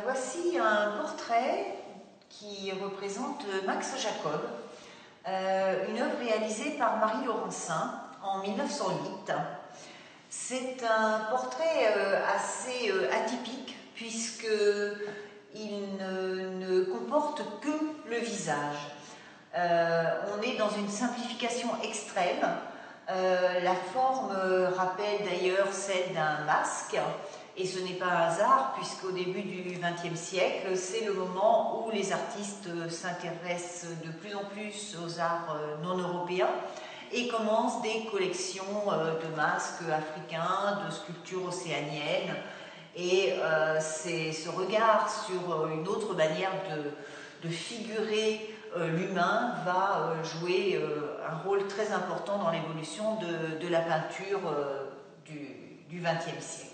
Voici un portrait qui représente Max Jacob, une œuvre réalisée par Marie Laurencin en 1908. C'est un portrait assez atypique puisqu'il ne comporte que le visage. On est dans une simplification extrême. La forme rappelle d'ailleurs celle d'un masque. Et ce n'est pas un hasard, puisqu'au début du XXe siècle, c'est le moment où les artistes s'intéressent de plus en plus aux arts non européens et commencent des collections de masques africains, de sculptures océaniennes. Et c'est ce regard sur une autre manière de figurer l'humain va jouer un rôle très important dans l'évolution de la peinture du XXe siècle.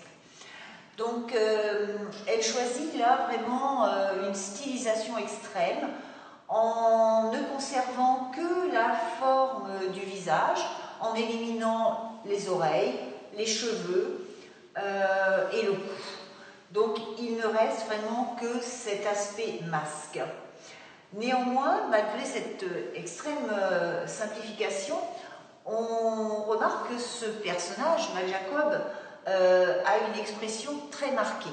Donc, elle choisit là vraiment une stylisation extrême en ne conservant que la forme du visage, en éliminant les oreilles, les cheveux et le cou. Donc, il ne reste vraiment que cet aspect masque. Néanmoins, malgré cette extrême simplification, on remarque que ce personnage, Max Jacob, a une expression très marquée.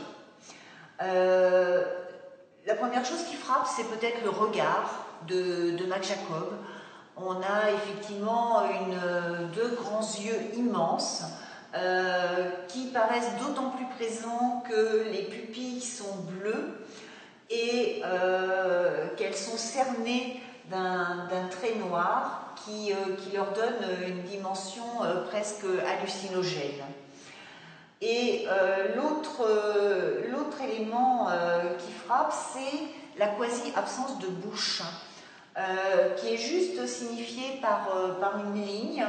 La première chose qui frappe, c'est peut-être le regard de Max Jacob. On a effectivement deux grands yeux immenses qui paraissent d'autant plus présents que les pupilles sont bleues et qu'elles sont cernées d'un trait noir qui leur donne une dimension presque hallucinogène. Et l'autre élément qui frappe, c'est la quasi-absence de bouche, qui est juste signifiée par une ligne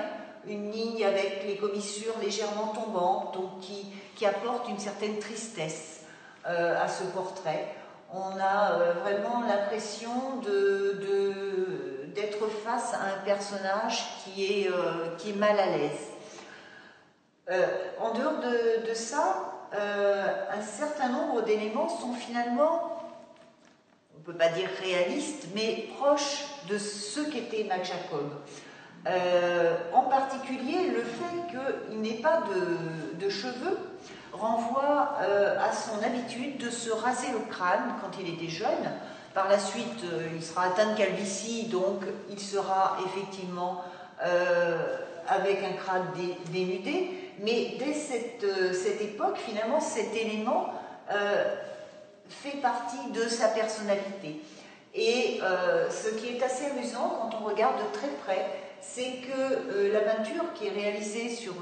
avec les commissures légèrement tombantes, donc qui apporte une certaine tristesse à ce portrait. On a vraiment l'impression d'être face à un personnage qui est mal à l'aise. En dehors de ça, un certain nombre d'éléments sont finalement, on ne peut pas dire réalistes, mais proches de ce qu'était Max Jacob. En particulier, le fait qu'il n'ait pas de cheveux renvoie à son habitude de se raser le crâne quand il était jeune. Par la suite, il sera atteint de calvitie, donc il sera effectivement avec un crâne dénudé. Mais dès cette époque, finalement, cet élément fait partie de sa personnalité. Et ce qui est assez amusant quand on regarde de très près, c'est que la peinture qui est réalisée sur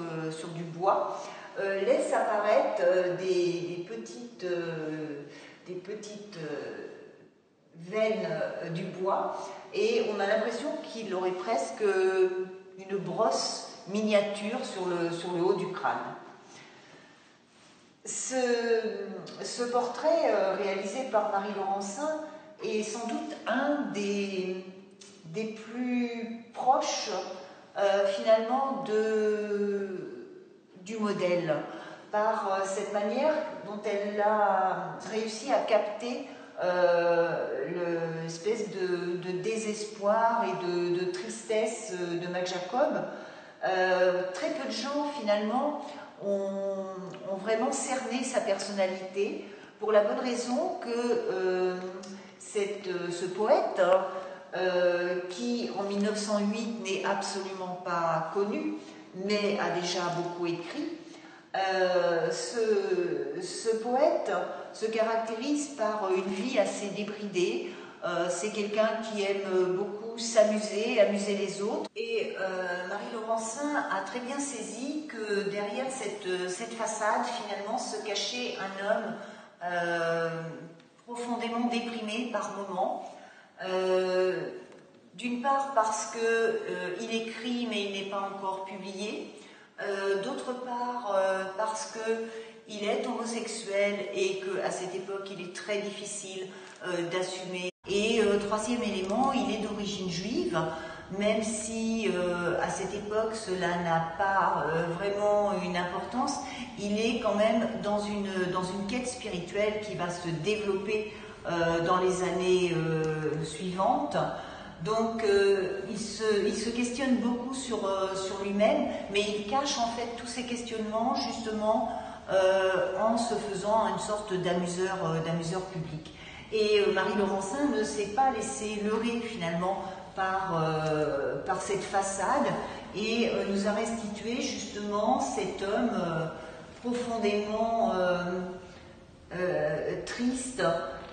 du bois laisse apparaître des petites veines du bois, et on a l'impression qu'il aurait presque une brosse miniature sur le haut du crâne. Ce portrait réalisé par Marie Laurencin est sans doute un des plus proches finalement du modèle, par cette manière dont elle a réussi à capter l'espèce de désespoir et de tristesse de Max Jacob. Très peu de gens finalement ont vraiment cerné sa personnalité, pour la bonne raison que ce poète qui en 1908 n'est absolument pas connu mais a déjà beaucoup écrit, ce poète se caractérise par une vie assez débridée. C'est quelqu'un qui aime beaucoup s'amuser, amuser les autres. Et Marie Laurencin a très bien saisi que derrière cette façade, finalement, se cachait un homme profondément déprimé par moments. D'une part parce qu'il écrit mais il n'est pas encore publié. D'autre part parce qu'il est homosexuel et qu'à cette époque, il est très difficile d'assumer. Et troisième élément, il est d'origine juive, même si à cette époque cela n'a pas vraiment une importance. il est quand même dans une quête spirituelle qui va se développer dans les années suivantes. Donc il se questionne beaucoup sur lui-même, mais il cache en fait tous ces questionnements justement en se faisant une sorte d'amuseur public. Et Marie Laurencin ne s'est pas laissée leurrer finalement par cette façade et nous a restitué justement cet homme profondément triste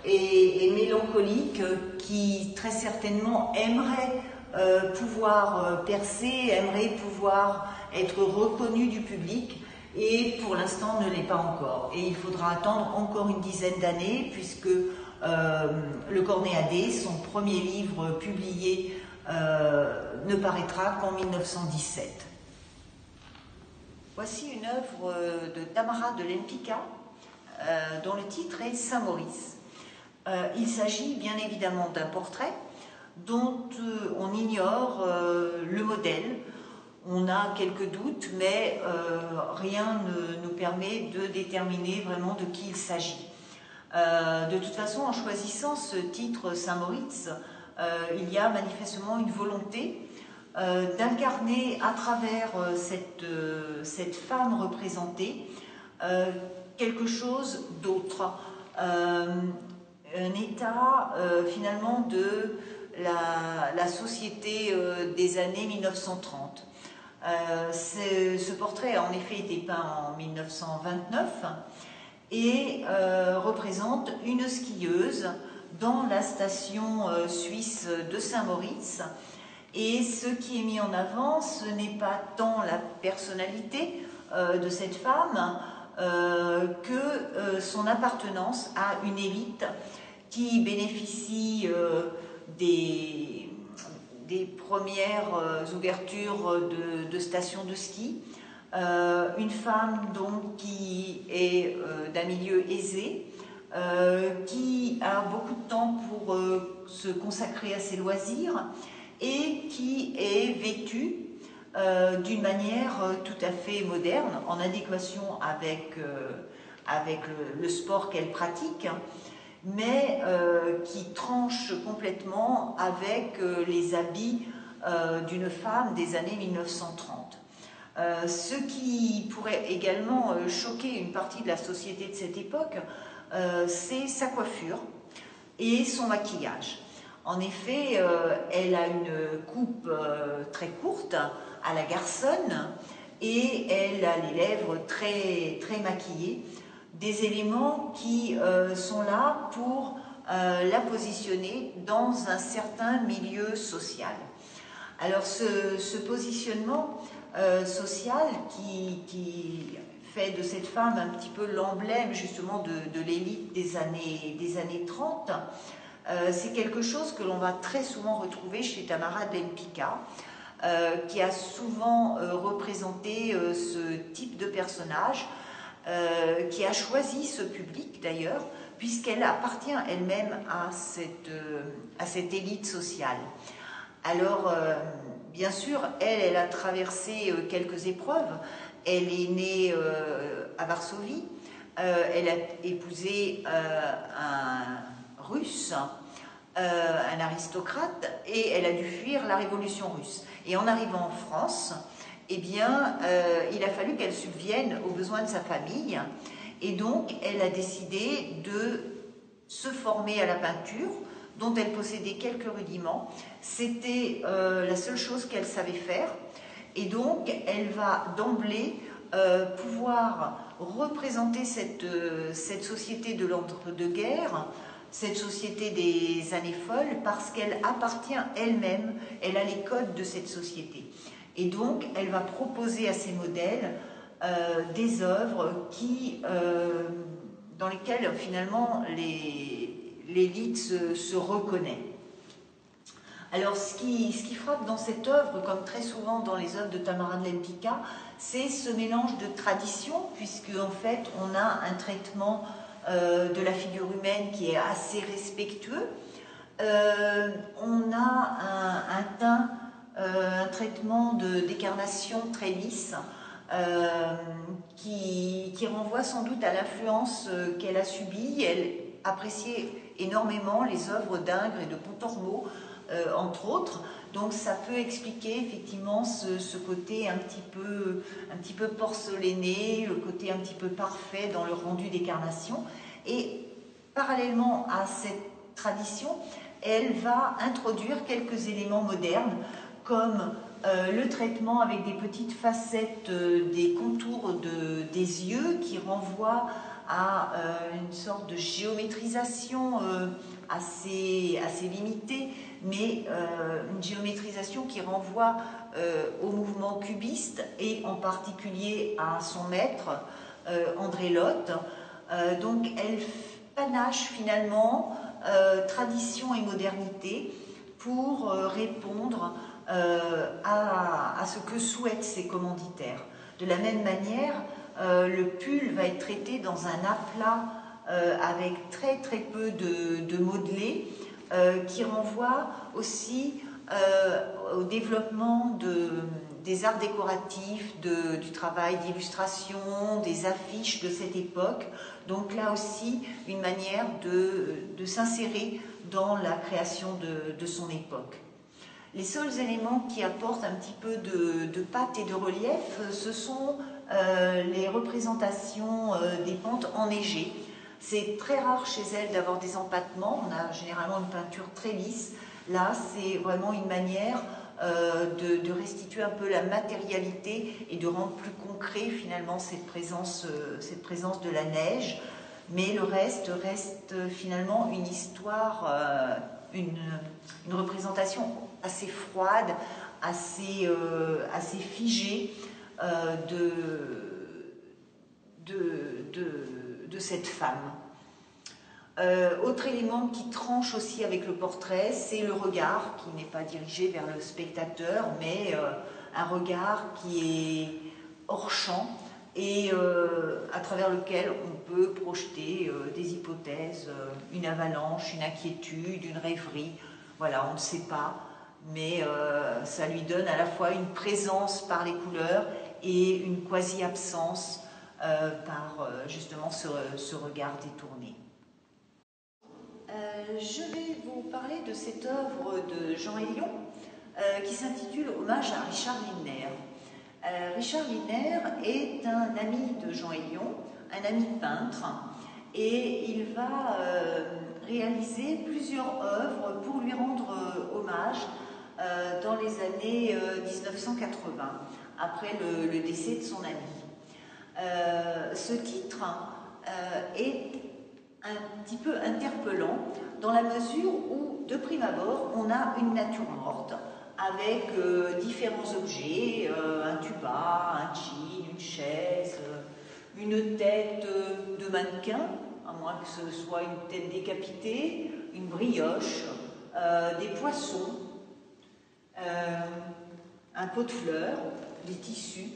et mélancolique qui très certainement aimerait pouvoir percer, aimerait pouvoir être reconnu du public et pour l'instant ne l'est pas encore. Et il faudra attendre encore une dizaine d'années puisque Le Cornéadé, son premier livre publié, ne paraîtra qu'en 1917. Voici une œuvre de Tamara de Lempicka dont le titre est Saint-Maurice. Il s'agit bien évidemment d'un portrait dont on ignore le modèle. On a quelques doutes, mais rien ne nous permet de déterminer vraiment de qui il s'agit. De toute façon, en choisissant ce titre Saint-Maurice, il y a manifestement une volonté d'incarner à travers cette femme représentée quelque chose d'autre, un état finalement de la société des années 1930. Ce portrait a en effet été peint en 1929 et représente une skieuse dans la station suisse de Saint-Maurice. Et ce qui est mis en avant, ce n'est pas tant la personnalité de cette femme que son appartenance à une élite qui bénéficie des premières ouvertures de stations de ski. Une femme donc qui est d'un milieu aisé, qui a beaucoup de temps pour se consacrer à ses loisirs et qui est vêtue d'une manière tout à fait moderne, en adéquation avec le sport qu'elle pratique, mais qui tranche complètement avec les habits d'une femme des années 1930. Ce qui pourrait également choquer une partie de la société de cette époque, c'est sa coiffure et son maquillage. En effet, elle a une coupe très courte, à la garçonne, et elle a les lèvres très, très maquillées, des éléments qui sont là pour la positionner dans un certain milieu social. Alors ce positionnement social qui fait de cette femme un petit peu l'emblème justement de l'élite des années 30, c'est quelque chose que l'on va très souvent retrouver chez Tamara de Lempicka, qui a souvent représenté ce type de personnage, qui a choisi ce public d'ailleurs, puisqu'elle appartient elle-même à cette élite sociale. Alors, bien sûr, elle a traversé quelques épreuves. Elle est née à Varsovie, elle a épousé un Russe, un aristocrate, et elle a dû fuir la Révolution russe. Et en arrivant en France, eh bien, il a fallu qu'elle subvienne aux besoins de sa famille, et donc elle a décidé de se former à la peinture, dont elle possédait quelques rudiments. C'était la seule chose qu'elle savait faire, et donc elle va d'emblée pouvoir représenter cette société de l'entre-deux-guerres, cette société des années folles, parce qu'elle appartient elle-même, elle a les codes de cette société. Et donc, elle va proposer à ses modèles des œuvres dans lesquelles, finalement, l'élite se reconnaît. Alors, ce qui frappe dans cette œuvre, comme très souvent dans les œuvres de Tamara de Lempicka, c'est ce mélange de traditions, puisque, en fait, on a un traitement de la figure humaine qui est assez respectueux. On a un teint, un traitement de décarnation très lisse qui qui renvoie sans doute à l'influence qu'elle a subie. Elle appréciait énormément les œuvres d'Ingres et de Pontormo, entre autres. Donc ça peut expliquer effectivement ce côté un petit peu porcelané, le côté un petit peu parfait dans le rendu des carnations. Et parallèlement à cette tradition, elle va introduire quelques éléments modernes comme le traitement avec des petites facettes des contours des yeux qui renvoient à une sorte de géométrisation assez limitée, mais une géométrisation qui renvoie au mouvement cubiste et en particulier à son maître, André Lotte. Donc elle panache finalement tradition et modernité pour répondre à ce que souhaitent ses commanditaires. De la même manière, le pull va être traité dans un aplat avec très peu de modelé, qui renvoie aussi au développement des arts décoratifs, du travail d'illustration, des affiches de cette époque. Donc là aussi, une manière de s'insérer dans la création de son époque. Les seuls éléments qui apportent un petit peu de patte et de relief, ce sont les représentations des pentes enneigées. C'est très rare chez elle d'avoir des empattements, on a généralement une peinture très lisse. Là, c'est vraiment une manière de restituer un peu la matérialité et de rendre plus concret finalement cette présence de la neige. Mais le reste finalement une histoire, une représentation assez froide, assez figée de cette femme. Autre élément qui tranche aussi avec le portrait, c'est le regard qui n'est pas dirigé vers le spectateur, mais un regard qui est hors champ et à travers lequel on peut projeter des hypothèses, une avalanche, une inquiétude, une rêverie. Voilà, on ne sait pas, mais ça lui donne à la fois une présence par les couleurs et une quasi-absence par justement ce regard détourné. Je vais vous parler de cette œuvre de Jean Hélion qui s'intitule « Hommage à Richard Lindner ». Richard Lindner est un ami de Jean Hélion, un ami peintre, et il va réaliser plusieurs œuvres pour lui rendre hommage dans les années 1980, après le décès de son ami. Ce titre est un petit peu interpellant dans la mesure où, de prime abord, on a une nature morte avec différents objets, un tuba, un jean, une chaise, une tête de mannequin, à moins que ce soit une tête décapitée, une brioche, des poissons, un pot de fleurs, des tissus.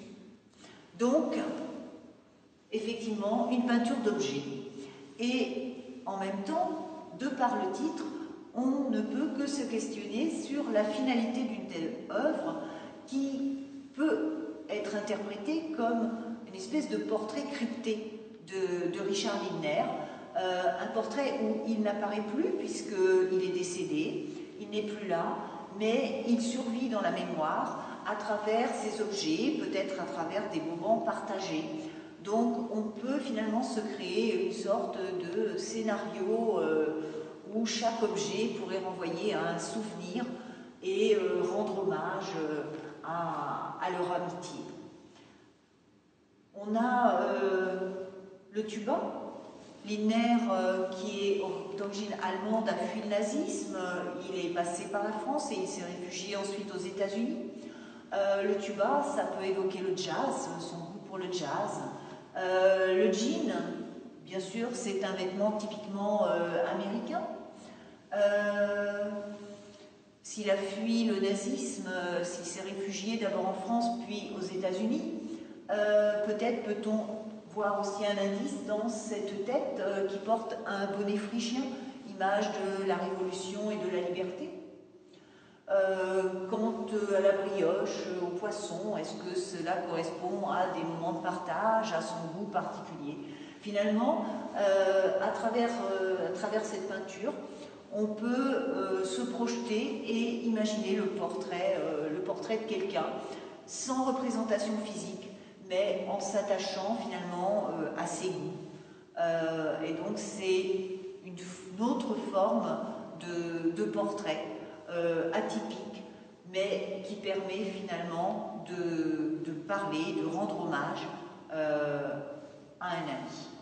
Donc, effectivement, une peinture d'objets. Et en même temps, de par le titre, on ne peut que se questionner sur la finalité d'une telle œuvre qui peut être interprétée comme une espèce de portrait crypté de Richard Lindner, un portrait où il n'apparaît plus puisqu'il est décédé, il n'est plus là, mais il survit dans la mémoire à travers ces objets, peut-être à travers des moments partagés. Donc on peut finalement se créer une sorte de scénario où chaque objet pourrait renvoyer à un souvenir et rendre hommage à leur amitié. On a le tuba, Lindner, qui est d'origine allemande, a fui le nazisme, il est passé par la France et il s'est réfugié ensuite aux États-Unis. Le tuba, ça peut évoquer le jazz, son goût pour le jazz. Le jean, bien sûr, c'est un vêtement typiquement américain. S'il a fui le nazisme, s'il s'est réfugié d'abord en France puis aux États-Unis, peut-être peut-on voir aussi un indice dans cette tête qui porte un bonnet phrygien, image de la Révolution et de la liberté. Quant à la brioche, au poisson, est-ce que cela correspond à des moments de partage, à son goût particulier? Finalement, à travers cette peinture, on peut se projeter et imaginer le portrait de quelqu'un, sans représentation physique, mais en s'attachant finalement à ses goûts. Et donc c'est une autre forme de portrait atypique, mais qui permet finalement de parler, de rendre hommage à un ami.